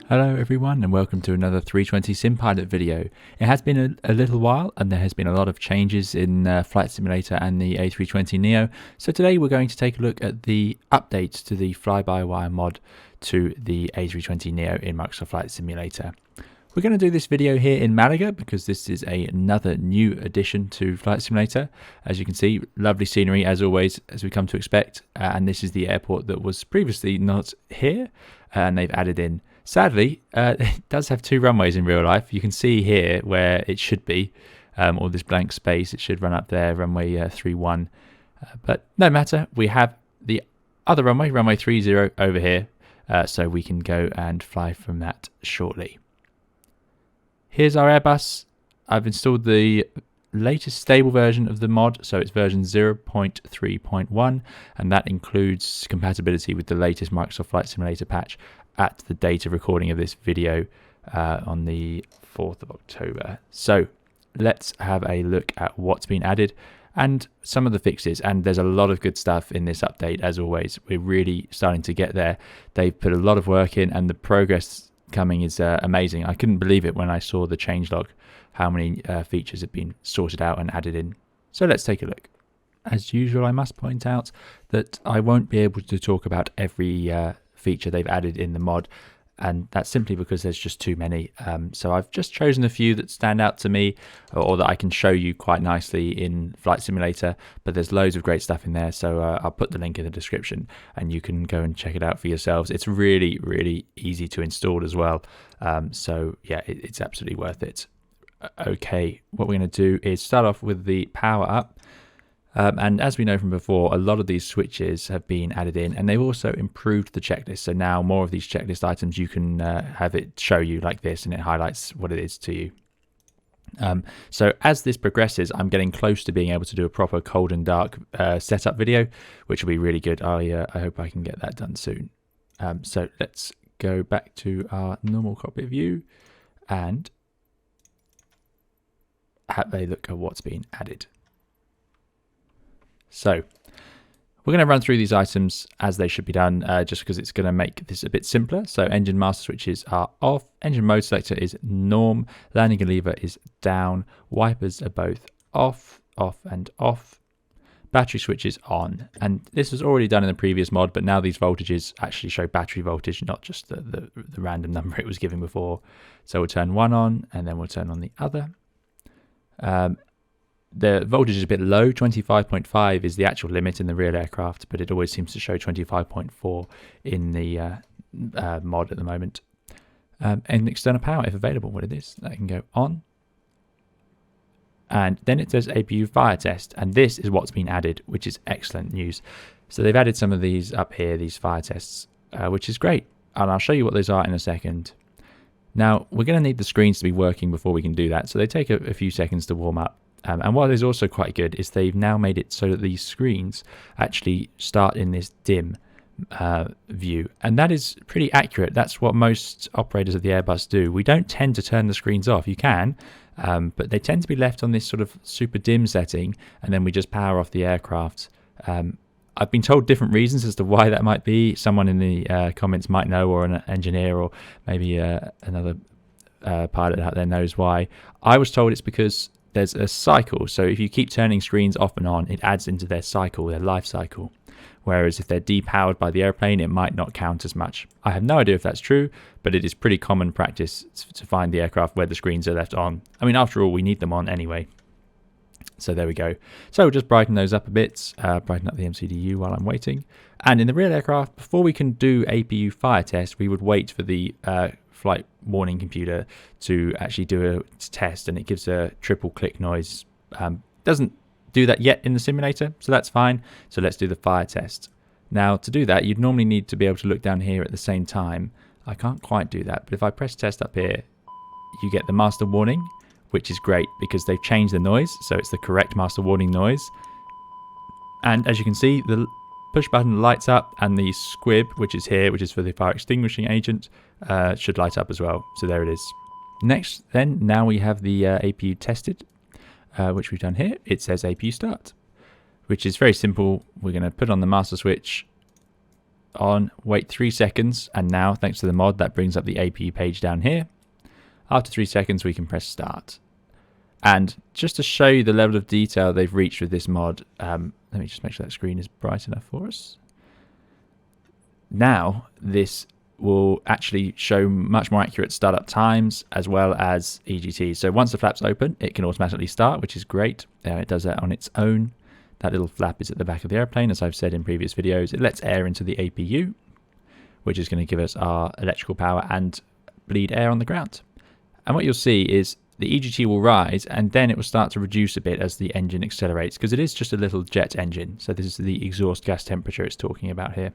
Hello everyone and welcome to another 320 Simpilot video. It has been a little while and there has been a lot of changes in Flight Simulator and the A320 NEO. So today we're going to take a look at the updates to the Flybywire mod to the A320 NEO in Microsoft Flight Simulator. We're going to do this video here in Malaga because this is another new addition to Flight Simulator. As you can see, lovely scenery as always, as we come to expect. And this is the airport that was previously not here and they've added in. Sadly, it does have two runways in real life. You can see here where it should be, all this blank space. It should run up there, runway 31. But no matter, we have the other runway, runway 30 over here. So we can go and fly from that shortly. Here's our Airbus. I've installed the latest stable version of the mod, so it's version 0.3.1, and that includes compatibility with the latest Microsoft Flight Simulator patch at the date of recording of this video on the 4th of October. So let's have a look at what's been added and some of the fixes. And there's a lot of good stuff in this update, as always. We're really starting to get there. They've put a lot of work in and the progress coming is amazing. I couldn't believe it when I saw the changelog, how many features have been sorted out and added in. So let's take a look. As usual, I must point out that I won't be able to talk about every feature they've added in the mod, and that's simply because there's just too many. So I've just chosen a few that stand out to me or that I can show you quite nicely in Flight Simulator, but there's loads of great stuff in there, so I'll put the link in the description and you can go and check it out for yourselves. It's really easy to install as well, so yeah, it's absolutely worth it. Okay, what we're going to do is start off with the power up. And as we know from before, a lot of these switches have been added in and they've also improved the checklist. So now more of these checklist items, you can have it show you like this and it highlights what it is to you. So as this progresses, I'm getting close to being able to do a proper cold and dark setup video, which will be really good. I hope I can get that done soon. So let's go back to our normal cockpit view and have a look at what's been added. So we're going to run through these items as they should be done, just because it's going to make this a bit simpler. So engine master switches are off, engine mode selector is norm, landing gear lever is down, wipers are both off, off and off, battery switch is on. And this was already done in the previous mod, but now these voltages actually show battery voltage, not just the random number it was giving before. So we'll turn one on and then we'll turn on the other. The voltage is a bit low. 25.5 is the actual limit in the real aircraft, but it always seems to show 25.4 in the mod at the moment. And external power, if available, what it is, that can go on. And then it says APU fire test, and this is what's been added, which is excellent news. So they've added some of these up here, these fire tests, which is great. And I'll show you what those are in a second. Now, we're going to need the screens to be working before we can do that, so they take a few seconds to warm up. And what is also quite good is they've now made it so that these screens actually start in this dim view. And that is pretty accurate. That's what most operators of the Airbus do. We don't tend to turn the screens off. You can, but they tend to be left on this sort of super dim setting, and then we just power off the aircraft. I've been told different reasons as to why that might be. Someone in the comments might know, or an engineer, or maybe another pilot out there knows why. I was told it's because there's a cycle, so if you keep turning screens off and on, it adds into their cycle, their life cycle. Whereas if they're depowered by the airplane, it might not count as much. I have no idea if that's true, but it is pretty common practice to find the aircraft where the screens are left on. I mean, after all, we need them on anyway. So there we go. So we'll just brighten those up a bit, brighten up the MCDU while I'm waiting. And in the real aircraft, before we can do APU fire test, we would wait for the flight warning computer to actually do a test, and it gives a triple click noise. Doesn't do that yet in the simulator, so that's fine. So let's do the fire test. Now to do that, you'd normally need to be able to look down here at the same time. I can't quite do that, but if I press test up here, you get the master warning, which is great because they've changed the noise, so it's the correct master warning noise. And as you can see, the push button lights up, and the squib, which is here, which is for the fire extinguishing agent, should light up as well. So there it is. Next, then, now we have the APU tested, which we've done here. It says APU start, which is very simple. We're going to put on the master switch on, wait 3 seconds, and now thanks to the mod that brings up the APU page down here. After 3 seconds we can press start. And just to show you the level of detail they've reached with this mod, let me just make sure that screen is bright enough for us. Now this will actually show much more accurate startup times as well as EGT. So once the flap's open, it can automatically start, which is great. It does that on its own. That little flap is at the back of the airplane, as I've said in previous videos. It lets air into the APU, which is going to give us our electrical power and bleed air on the ground. And what you'll see is the EGT will rise and then it will start to reduce a bit as the engine accelerates, because it is just a little jet engine. So this is the exhaust gas temperature it's talking about here.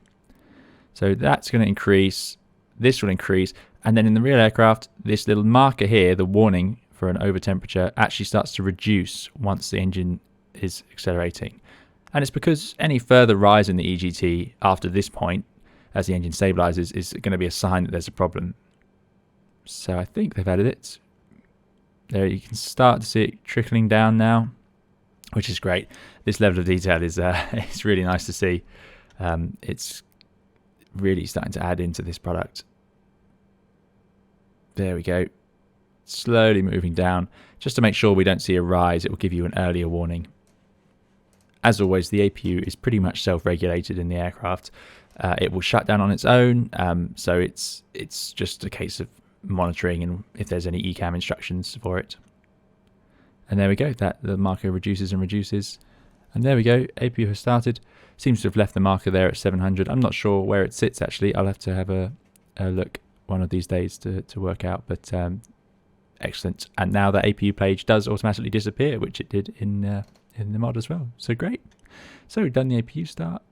So that's going to increase, this will increase, and then in the real aircraft, this little marker here, the warning for an over temperature, actually starts to reduce once the engine is accelerating. And it's because any further rise in the EGT after this point, as the engine stabilizes, is going to be a sign that there's a problem. So I think they've added it. There you can start to see it trickling down now, which is great. This level of detail is it's really nice to see. It's really starting to add into this product. There we go. Slowly moving down. Just to make sure we don't see a rise, it will give you an earlier warning. As always, the APU is pretty much self-regulated in the aircraft. It will shut down on its own, so it's just a case of monitoring and if there's any ECAM instructions for it. And there we go, that the marker reduces and reduces. And there we go, APU has started. Seems to have left the marker there at 700. I'm not sure where it sits actually. I'll have to have a look one of these days to work out, but excellent. And now that APU page does automatically disappear, which it did in the mod as well. So great. So we've done the APU start.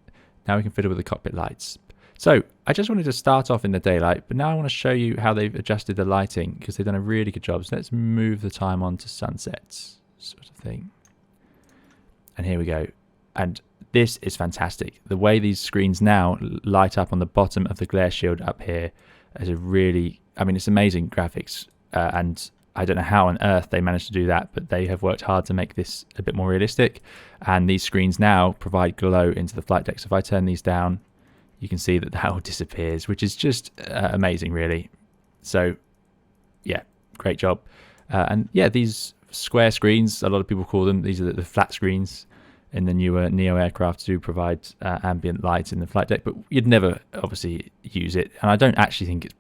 Now we can fiddle with the cockpit lights. So I just wanted to start off in the daylight, but now I want to show you how they've adjusted the lighting, because they've done a really good job. So let's move the time on to sunsets sort of thing. And here we go. And this is fantastic. The way these screens now light up on the bottom of the glare shield up here is a really, I mean, it's amazing graphics. And I don't know how on earth they managed to do that, but they have worked hard to make this a bit more realistic. And these screens now provide glow into the flight deck. So if I turn these down, you can see that all disappears, which is just amazing, really. So, yeah, great job. And yeah, these square screens, a lot of people call them, these are the flat screens in the newer NEO aircraft, do provide ambient light in the flight deck, but you'd never obviously use it. And I don't actually think it's,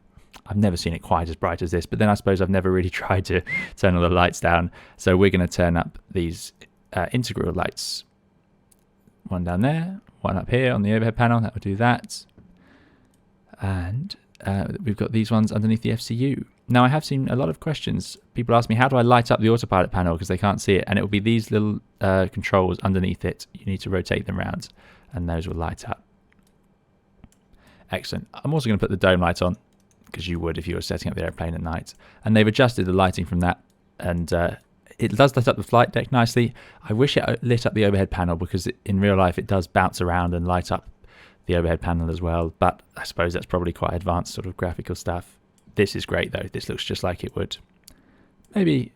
I've never seen it quite as bright as this, but then I suppose I've never really tried to turn all the lights down. So we're going to turn up these integral lights. One down there, one up here on the overhead panel, that will do that. And we've got these ones underneath the FCU. Now I have seen a lot of questions. People ask me, how do I light up the autopilot panel, because they can't see it, and it will be these little controls underneath it. You need to rotate them around and those will light up. Excellent. I'm also going to put the dome light on, because you would if you were setting up the airplane at night. And they've adjusted the lighting from that, and it does light up the flight deck nicely. I wish it lit up the overhead panel, because in real life it does bounce around and light up the overhead panel as well, but I suppose that's probably quite advanced sort of graphical stuff. This is great though. This looks just like it would. Maybe,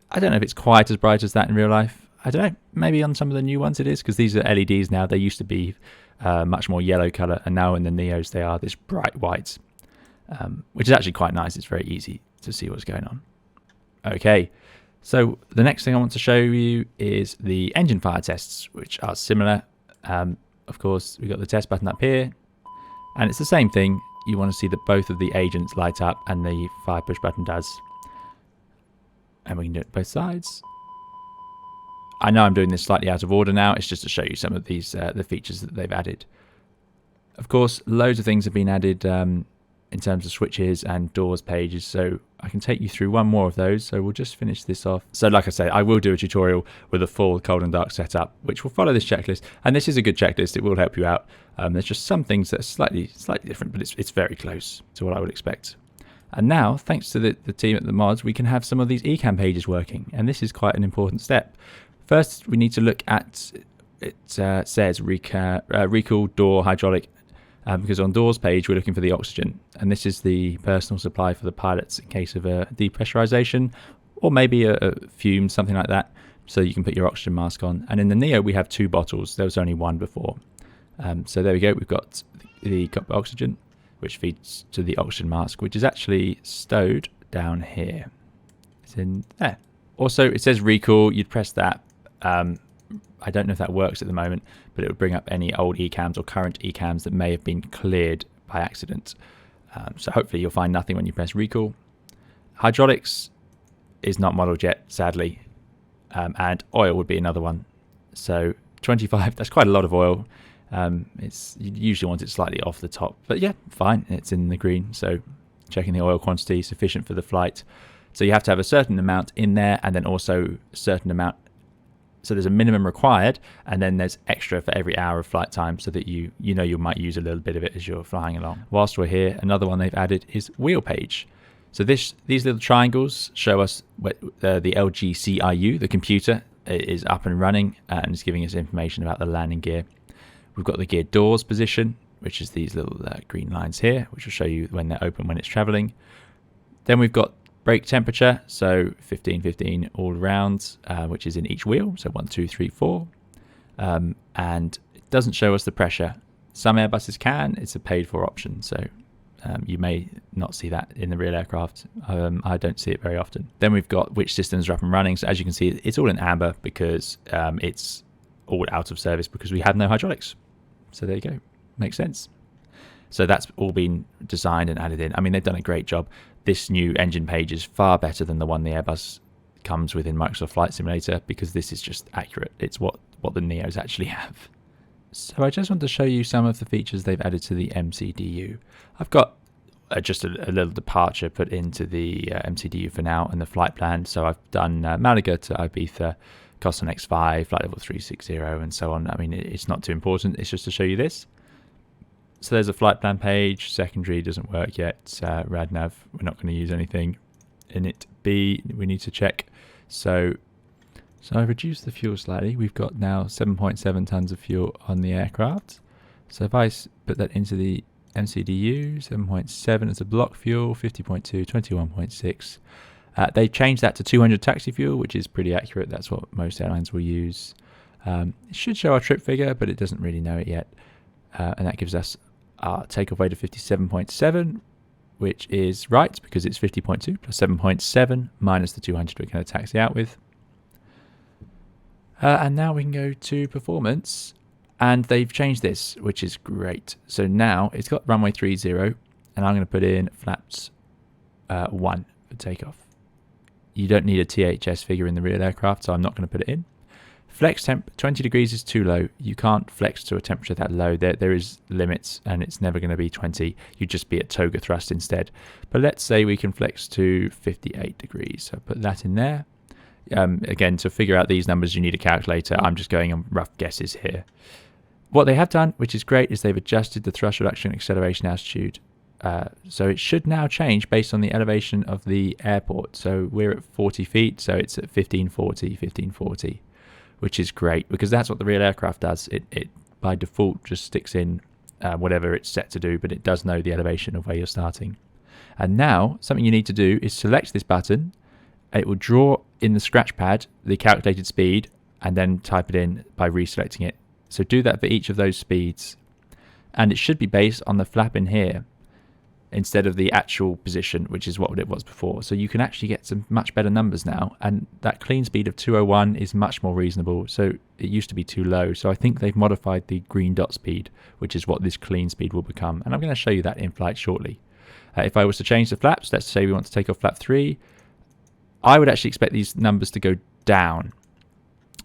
I don't know if it's quite as bright as that in real life. I don't know, maybe on some of the new ones it is, because these are LEDs now. They used to be much more yellow colour, and now in the NEOs they are this bright white, which is actually quite nice. It's very easy to see what's going on. Okay, so the next thing I want to show you is the engine fire tests, which are similar. Of course, we've got the test button up here, and it's the same thing. You want to see that both of the agents light up, and the fire push button does. And we can do it both sides. I know I'm doing this slightly out of order now. It's just to show you some of these the features that they've added. Of course, loads of things have been added in terms of switches and doors pages, so I can take you through one more of those. So we'll just finish this off. So like I say, I will do a tutorial with a full cold and dark setup, which will follow this checklist, and this is a good checklist. It will help you out. There's just some things that are slightly different, but it's very close to what I would expect. And now, thanks to the team at the mods, we can have some of these ECAM pages working, and this is quite an important step. First, we need to look at, it says recall door hydraulic, because on doors page we're looking for the oxygen, and this is the personal supply for the pilots in case of a depressurization or maybe a fume, something like that, so you can put your oxygen mask on. And in the NEO we have 2 bottles. There was only one before. So there we go. We've got the cockpit oxygen, which feeds to the oxygen mask, which is actually stowed down here. It's in there. Also, it says recall. You'd press that. I don't know if that works at the moment, but it would bring up any old ECAMs or current ECAMs that may have been cleared by accident. So hopefully you'll find nothing when you press recall. Hydraulics is not modeled yet, sadly, and oil would be another one. So 25, that's quite a lot of oil. You usually want it slightly off the top, but yeah, fine, it's in the green. So checking the oil quantity sufficient for the flight. So you have to have a certain amount in there, and then also a certain amount. So there's a minimum required, and then there's extra for every hour of flight time, so that you might use a little bit of it as you're flying along. Whilst we're here, another one they've added is wheel page. So these little triangles show us the LGCIU, the computer, is up and running and is giving us information about the landing gear. We've got the gear doors position, which is these little green lines here, which will show you when they're open, when it's traveling. Then we've got brake temperature, so 15 all around, which is in each wheel, so 1, 2, 3, 4. And it doesn't show us the pressure. Some Airbuses can, it's a paid for option, so you may not see that in the real aircraft. I don't see it very often. Then we've got which systems are up and running. So as you can see, it's all in amber because it's all out of service because we had no hydraulics. So there you go. Makes sense. So that's all been designed and added in. I mean, they've done a great job. This new engine page is far better than the one the Airbus comes with in Microsoft Flight Simulator, because this is just accurate. It's what the Neos actually have. So I just want to show you some of the features they've added to the MCDU. I've got just a little departure put into the MCDU for now and the flight plan. So I've done Malaga to Ibiza, Coston X5, flight level 360 and so on. I mean, it's not too important. It's just to show you this. So there's a flight plan page. Secondary doesn't work yet. RadNav, we're not going to use anything in it. B, we need to check. So I've reduced the fuel slightly. We've got now 7.7 tons of fuel on the aircraft. So if I put that into the MCDU, 7.7 as a block fuel, 50.2, 21.6. They've changed that to 200 taxi fuel, which is pretty accurate. That's what most airlines will use. It should show our trip figure, but it doesn't really know it yet. And that gives us our takeoff weight of 57.7, which is right because it's 50.2 plus 7.7 minus the 200 we're going to taxi out with. And now we can go to performance, and they've changed this, which is great. So now it's got runway 30, and I'm going to put in flaps 1 for takeoff. You don't need a THS figure in the real aircraft, so I'm not going to put it in. Flex temp, 20 degrees is too low. You can't flex to a temperature that low. There is limits, and it's never going to be 20. You'd just be at toga thrust instead. But let's say we can flex to 58 degrees. So put that in there. Again, to figure out these numbers, you need a calculator. I'm just going on rough guesses here. What they have done, which is great, is they've adjusted the thrust reduction acceleration altitude. So it should now change based on the elevation of the airport. So we're at 40 feet, so it's at 1540, which is great because that's what the real aircraft does. It by default just sticks in whatever it's set to do, but it does know the elevation of where you're starting. And now something you need to do is select this button. It will draw in the scratch pad the calculated speed and then type it in by reselecting it. So do that for each of those speeds. And it should be based on the flap in here instead of the actual position, which is what it was before. So you can actually get some much better numbers now. And that clean speed of 201 is much more reasonable. So it used to be too low. So I think they've modified the green dot speed, which is what this clean speed will become. And I'm going to show you that in flight shortly. If I was to change the flaps, let's say we want to take off flap 3. I would actually expect these numbers to go down,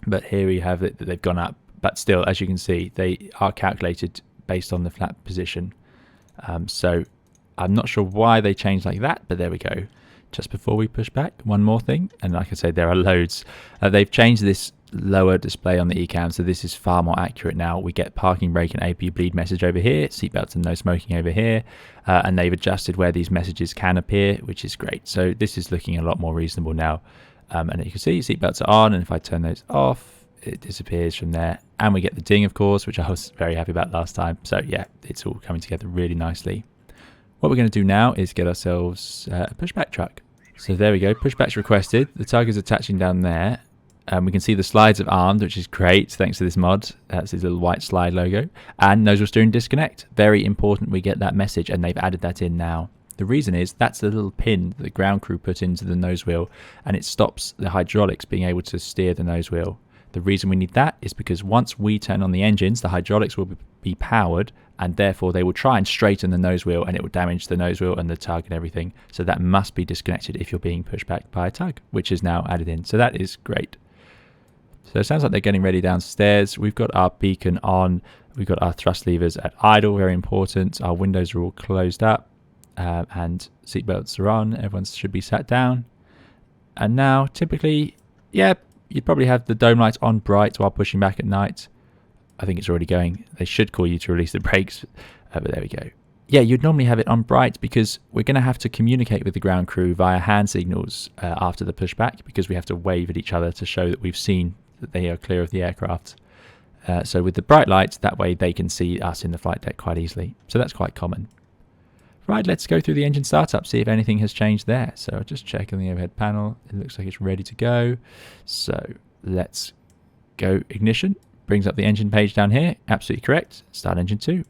but here we have it that they've gone up. But still, as you can see, they are calculated based on the flap position. So I'm not sure why they changed like that, but there we go. Just before we push back, one more thing, and like I said, there are loads. They've changed this lower display on the ECAM, so this is far more accurate now. We get parking brake and AP bleed message over here, seatbelts and no smoking over here, and they've adjusted where these messages can appear, which is great. So this is looking a lot more reasonable now. And you can see seatbelts are on, and if I turn those off, it disappears from there. And we get the ding, of course, which I was very happy about last time. So yeah, it's all coming together really nicely. What we're going to do now is get ourselves a pushback truck. So there we go, pushback's requested. The tug is attaching down there. We can see the slides have armed, which is great thanks to this mod. That's his little white slide logo. And nozzle steering disconnect. Very important we get that message, and they've added that in now. The reason is that's the little pin that the ground crew put into the nose wheel, and it stops the hydraulics being able to steer the nose wheel. The reason we need that is because once we turn on the engines, the hydraulics will be powered, and therefore they will try and straighten the nose wheel, and it will damage the nose wheel and the tug and everything. So that must be disconnected if you're being pushed back by a tug, which is now added in. So that is great. So it sounds like they're getting ready downstairs. We've got our beacon on. We've got our thrust levers at idle, very important. Our windows are all closed up, and seatbelts are on. Everyone should be sat down. And now, typically, yeah, you'd probably have the dome lights on bright while pushing back at night. I think it's already going. They should call you to release the brakes, but there we go. Yeah, you'd normally have it on bright because we're going to have to communicate with the ground crew via hand signals after the pushback, because we have to wave at each other to show that we've seen that they are clear of the aircraft. So with the bright lights, that way they can see us in the flight deck quite easily. So that's quite common. Right, let's go through the engine startup, see if anything has changed there. So I'll just check on the overhead panel. It looks like it's ready to go. So let's go ignition. Brings up the engine page down here. Absolutely correct. Start engine 2.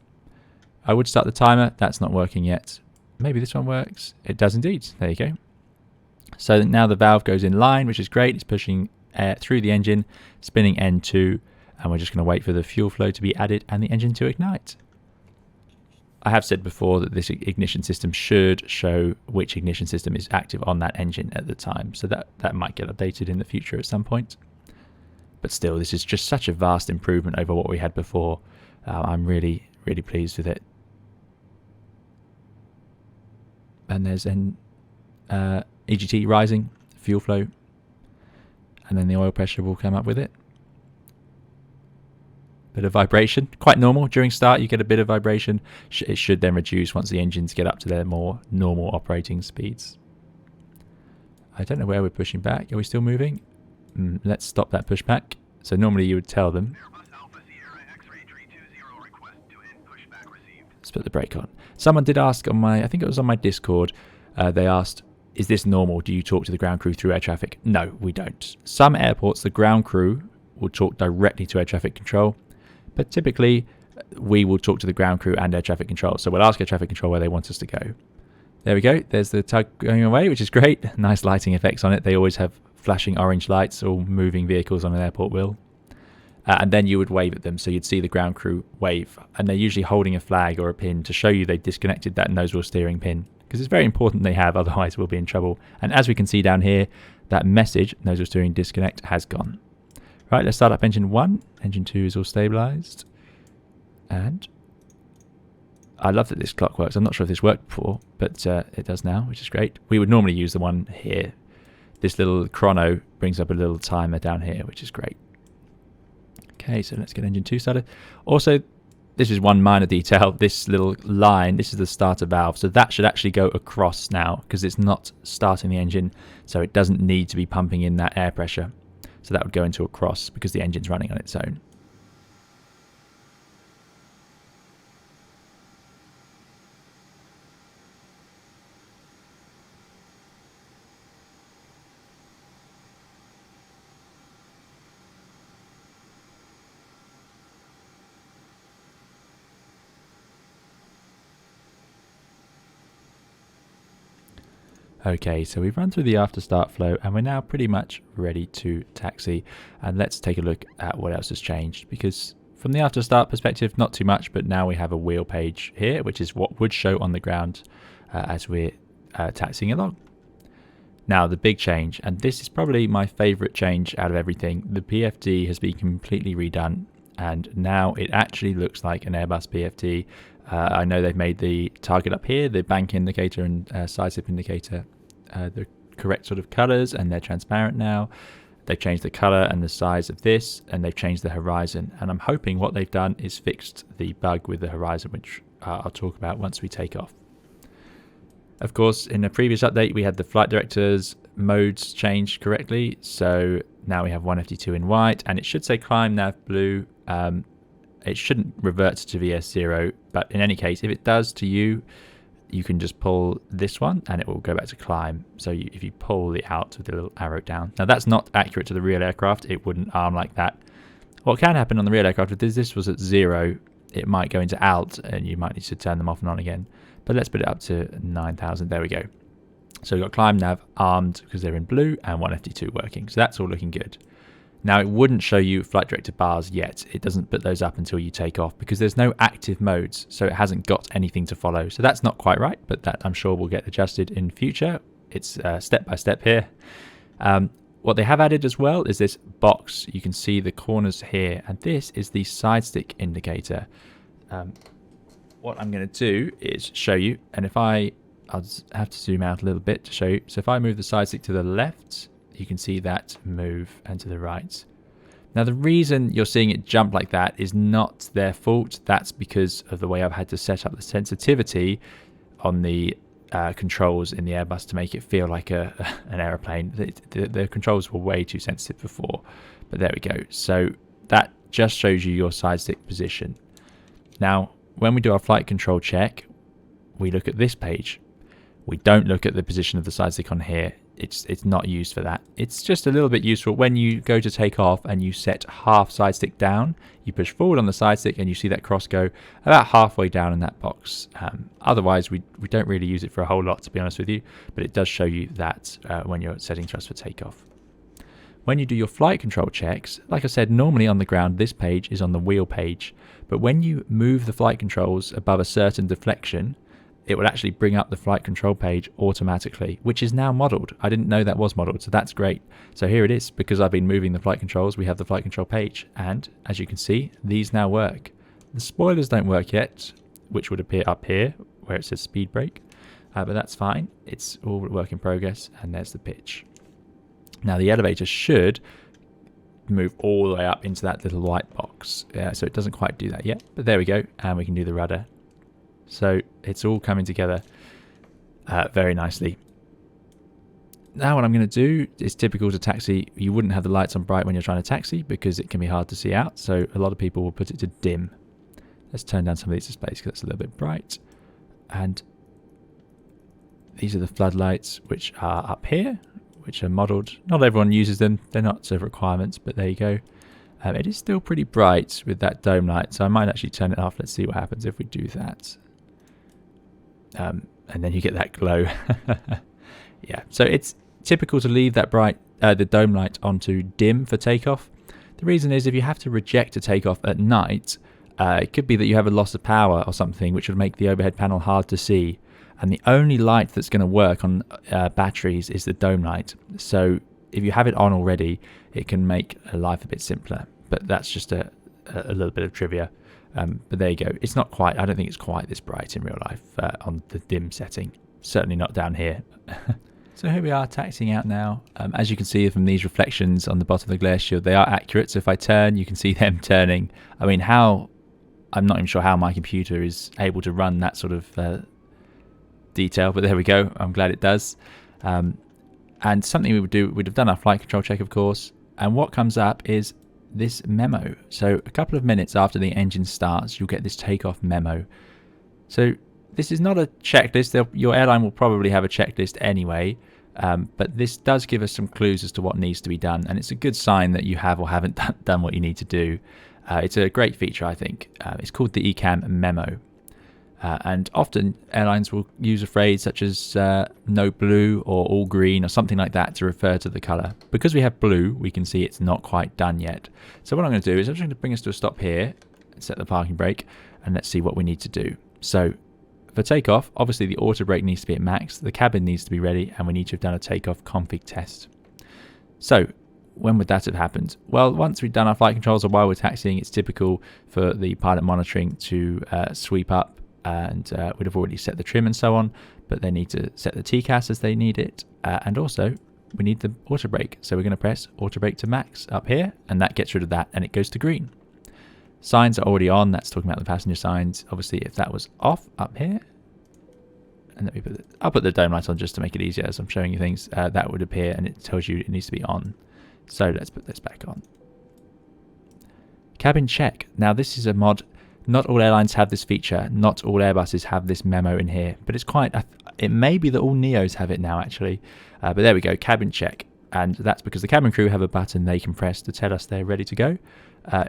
I would start the timer. That's not working yet. Maybe this one works. It does indeed. There you go. So now the valve goes in line, which is great. It's pushing air through the engine, spinning N2, and we're just going to wait for the fuel flow to be added and the engine to ignite. I have said before that this ignition system should show which ignition system is active on that engine at the time, so that might get updated in the future at some point. But still, this is just such a vast improvement over what we had before. I'm really, really pleased with it. And there's an EGT rising, fuel flow, and then the oil pressure will come up with it. Bit of vibration, quite normal. During start you get a bit of vibration. It should then reduce once the engines get up to their more normal operating speeds. I don't know where we're pushing back. Are we still moving? Let's stop that pushback. So normally you would tell them. Let's put the brake on. Someone did ask on my, I think it was on my Discord, they asked, is this normal? Do you talk to the ground crew through air traffic? No, we don't. Some airports, the ground crew will talk directly to air traffic control. But typically, we will talk to the ground crew and air traffic control. So we'll ask air traffic control where they want us to go. There we go. There's the tug going away, which is great. Nice lighting effects on it. They always have flashing orange lights, all moving vehicles on an airport will. And then you would wave at them. So you'd see the ground crew wave. And they're usually holding a flag or a pin to show you they disconnected that nose wheel steering pin. Because it's very important they have, otherwise we'll be in trouble. And as we can see down here, that message, nose wheel steering disconnect, has gone. Right, let's start up engine 1. Engine 2 is all stabilized. And I love that this clock works. I'm not sure if this worked before, but it does now, which is great. We would normally use the one here. This little chrono brings up a little timer down here, which is great. Okay, so let's get engine 2 started. Also, this is one minor detail. This little line, this is the starter valve. So that should actually go across now because it's not starting the engine. So it doesn't need to be pumping in that air pressure. So that would go into a cross because the engine's running on its own. Okay, so we've run through the after start flow and we're now pretty much ready to taxi. And let's take a look at what else has changed, because from the after start perspective, not too much, but now we have a wheel page here, which is what would show on the ground as we're taxiing along. Now the big change, and this is probably my favorite change out of everything, the PFD has been completely redone and now it actually looks like an Airbus PFD. I know they've made the target up here, the bank indicator and side slip indicator, the correct sort of colours, and they're transparent now. They've changed the colour and the size of this, and they've changed the horizon. And I'm hoping what they've done is fixed the bug with the horizon, which I'll talk about once we take off. Of course, in a previous update, we had the flight director's modes changed correctly. So now we have 1FD2 in white, and it should say climb nav blue. It shouldn't revert to VS0, but in any case, if it does to you, you can just pull this one and it will go back to climb. So if you pull it out with the little arrow down. Now that's not accurate to the real aircraft. It wouldn't arm like that. What can happen on the real aircraft, if this was at 0, it might go into alt and you might need to turn them off and on again. But let's put it up to 9,000. There we go. So we've got climb, nav, armed because they're in blue, and 1FD2 working. So that's all looking good. Now it wouldn't show you flight director bars yet. It doesn't put those up until you take off because there's no active modes. So it hasn't got anything to follow. So that's not quite right, but that I'm sure will get adjusted in future. It's step by step here. What they have added as well is this box. You can see the corners here, and this is the side stick indicator. What I'm going to do is show you, and I'll have to zoom out a little bit to show you. So if I move the side stick to the left, you can see that move, and to the right. Now the reason you're seeing it jump like that is not their fault. That's because of the way I've had to set up the sensitivity on the controls in the Airbus to make it feel like an aeroplane. The controls were way too sensitive before, but there we go. So that just shows you your side stick position. Now when we do our flight control check, we look at this page. We don't look at the position of the side stick on here. It's not used for that. It's just a little bit useful when you go to take off and you set half side stick down. You push forward on the side stick and you see that cross go about halfway down in that box. Otherwise, we don't really use it for a whole lot, to be honest with you. But it does show you that when you're setting thrust for takeoff. When you do your flight control checks, like I said, normally on the ground, this page is on the wheel page. But when you move the flight controls above a certain deflection, it will actually bring up the flight control page automatically, which is now modeled. I didn't know that was modeled, so that's great. So here it is. Because I've been moving the flight controls, we have the flight control page, and as you can see, these now work. The spoilers don't work yet, which would appear up here where it says speed brake, but that's fine. It's all work in progress, and there's the pitch. Now the elevator should move all the way up into that little white box, so it doesn't quite do that yet, but there we go, and we can do the rudder. So it's all coming together very nicely. Now what I'm going to do is typical to taxi. You wouldn't have the lights on bright when you're trying to taxi because it can be hard to see out. So a lot of people will put it to dim. Let's turn down some of these displays because it's a little bit bright. And these are the floodlights which are up here, which are modelled. Not everyone uses them. They're not sort of requirements, but there you go. It is still pretty bright with that dome light. So I might actually turn it off. Let's see what happens if we do that. And then you get that glow. Yeah, so it's typical to leave that bright the dome light onto dim for takeoff. The reason is if you have to reject a takeoff at night, it could be that you have a loss of power or something, which would make the overhead panel hard to see. And the only light that's going to work on batteries is the dome light. So if you have it on already, it can make life a bit simpler. But that's just a little bit of trivia. But there you go. It's not quite, I don't think it's quite this bright in real life on the dim setting. Certainly not down here. So here we are taxiing out now. As you can see from these reflections on the bottom of the glare shield, they are accurate. So if I turn, you can see them turning. I mean, I'm not even sure how my computer is able to run that sort of detail, but there we go. I'm glad it does. And something we'd have done our flight control check, of course. And what comes up is this memo. So a couple of minutes after the engine starts, you'll get this takeoff memo. So this is not a checklist. Your airline will probably have a checklist anyway, but this does give us some clues as to what needs to be done, and it's a good sign that you have or haven't done what you need to do. It's a great feature, I think. It's called the ECAM memo. And often airlines will use a phrase such as no blue or all green or something like that to refer to the colour. Because we have blue, we can see it's not quite done yet. So what I'm going to do is I'm just going to bring us to a stop here, set the parking brake, and let's see what we need to do. So for takeoff, obviously the auto brake needs to be at max, the cabin needs to be ready, and we need to have done a takeoff config test. So when would that have happened? Well, once we've done our flight controls or while we're taxiing, it's typical for the pilot monitoring to sweep up, and we'd have already set the trim and so on, but they need to set the TCAS as they need it, and also we need the auto brake. So we're going to press auto brake to max up here, and that gets rid of that, and it goes to green. Signs are already on. That's talking about the passenger signs. Obviously, if that was off up here, and let me I'll put the dome light on just to make it easier as I'm showing you things. That would appear, and it tells you it needs to be on. So let's put this back on. Cabin check. Now this is a mod Not all airlines have this feature. Not all Airbuses have this memo in here, but it's quite, it may be that all NEOs have it now actually. But there we go, cabin check. And that's because the cabin crew have a button they can press to tell us they're ready to go.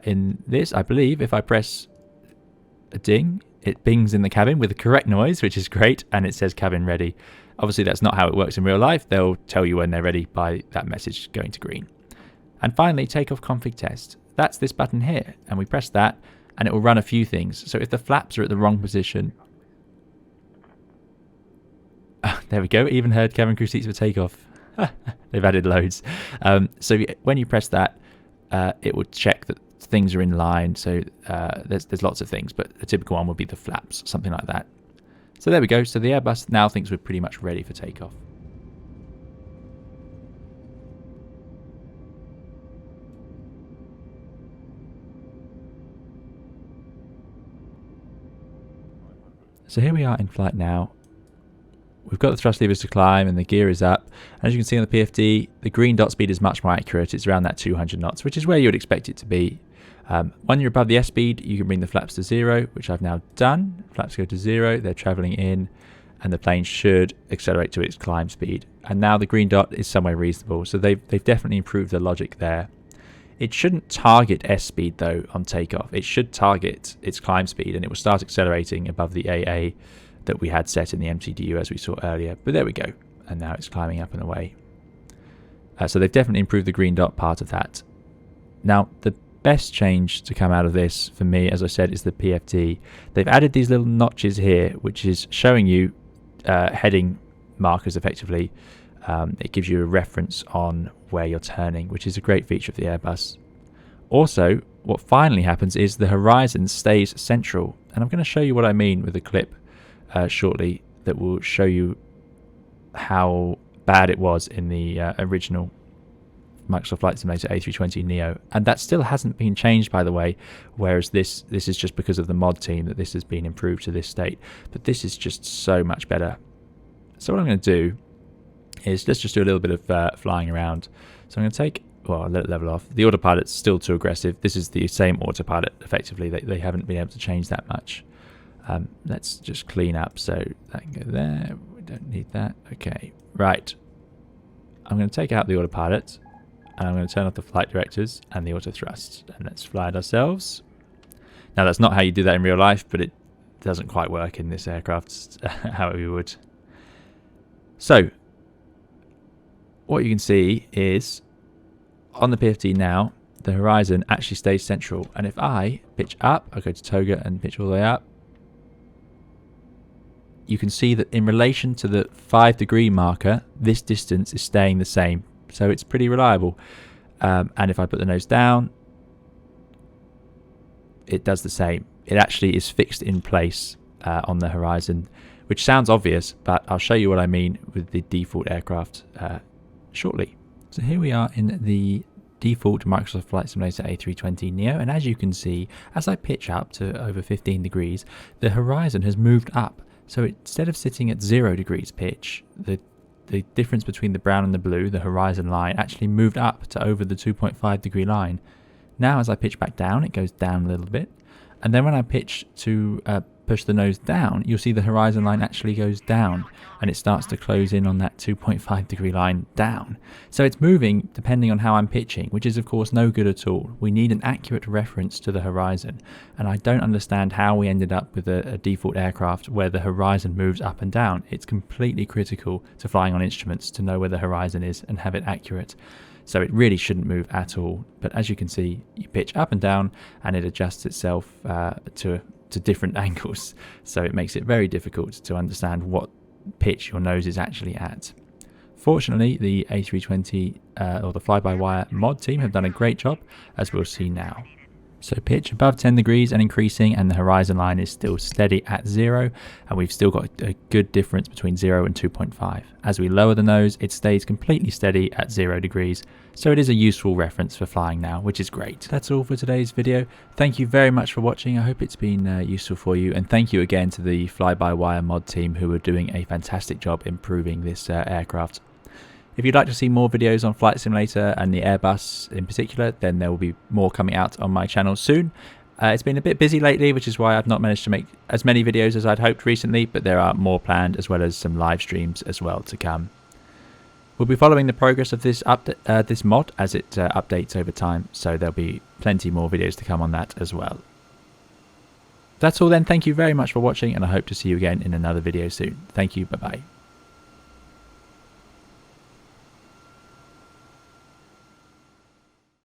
In this, I believe, if I press a ding, it bings in the cabin with the correct noise, which is great, and it says cabin ready. Obviously, that's not how it works in real life. They'll tell you when they're ready by that message going to green. And finally, takeoff config test. That's this button here, and we press that, and it will run a few things. So if the flaps are at the wrong position, there we go, even heard cabin crew seats for takeoff. They've added loads. So when you press that, it will check that things are in line. So there's lots of things, but a typical one would be the flaps, something like that. So there we go. So the Airbus now thinks we're pretty much ready for takeoff. So here we are in flight now. We've got the thrust levers to climb and the gear is up. As you can see on the PFD, the green dot speed is much more accurate. It's around that 200 knots, which is where you would expect it to be. When you're above the S speed, you can bring the flaps to 0, which I've now done. Flaps go to 0, they're traveling in, and the plane should accelerate to its climb speed. And now the green dot is somewhere reasonable, so they've definitely improved the logic there. It shouldn't target S speed though on takeoff. It should target its climb speed, and it will start accelerating above the AA that we had set in the MTDU as we saw earlier. But there we go, and now it's climbing up and away. So they've definitely improved the green dot part of that. Now the best change to come out of this for me, as I said, is the PFD. They've added these little notches here, which is showing you heading markers effectively. It gives you a reference on where you're turning, which is a great feature of the Airbus. Also, what finally happens is the horizon stays central, and I'm going to show you what I mean with a clip shortly that will show you how bad it was in the original Microsoft Flight Simulator A320 NEO, and that still hasn't been changed, by the way, whereas this is just because of the mod team that this has been improved to this state. But this is just so much better. So what I'm going to do is let's just do a little bit of flying around. So I'm going to take, well, I'll let it level off. The autopilot's still too aggressive. This is the same autopilot effectively. They haven't been able to change that much. Let's just clean up, so that can go there. We don't need that. Okay, right. I'm going to take out the autopilot, and I'm going to turn off the flight directors and the auto thrust, and let's fly it ourselves. Now that's not how you do that in real life, but it doesn't quite work in this aircraft how we would. So what you can see is on the PFD now, the horizon actually stays central, and if I pitch up, I go to toga and pitch all the way up, you can see that in relation to the 5-degree marker, this distance is staying the same. So it's pretty reliable. And if I put the nose down, it does the same. It actually is fixed in place on the horizon, which sounds obvious, but I'll show you what I mean with the default aircraft shortly. So here we are in the default Microsoft Flight Simulator A320 NEO, and as you can see, as I pitch up to over 15 degrees, the horizon has moved up. So instead of sitting at 0 degrees pitch, the difference between the brown and the blue, the horizon line, actually moved up to over the 2.5 degree line. Now as I pitch back down, it goes down a little bit. And then when I pitch to push the nose down, you'll see the horizon line actually goes down, and it starts to close in on that 2.5 degree line down. So it's moving depending on how I'm pitching, which is of course no good at all. We need an accurate reference to the horizon, and I don't understand how we ended up with a default aircraft where the horizon moves up and down. It's completely critical to flying on instruments to know where the horizon is and have it accurate. So it really shouldn't move at all. But as you can see, you pitch up and down and it adjusts itself to different angles. So it makes it very difficult to understand what pitch your nose is actually at. Fortunately, the A320 or the Flybywire mod team have done a great job, as we'll see now. So pitch above 10 degrees and increasing, and the horizon line is still steady at 0, and we've still got a good difference between 0 and 2.5. As we lower the nose, it stays completely steady at 0 degrees, so it is a useful reference for flying now, which is great. That's all for today's video. Thank you very much for watching. I hope it's been useful for you, and thank you again to the Fly-by-Wire mod team who are doing a fantastic job improving this aircraft. If you'd like to see more videos on Flight Simulator and the Airbus in particular, then there will be more coming out on my channel soon. It's been a bit busy lately, which is why I've not managed to make as many videos as I'd hoped recently, but there are more planned, as well as some live streams as well to come. We'll be following the progress of this mod as it updates over time, so there'll be plenty more videos to come on that as well. That's all then. Thank you very much for watching, and I hope to see you again in another video soon. Thank you. Bye bye.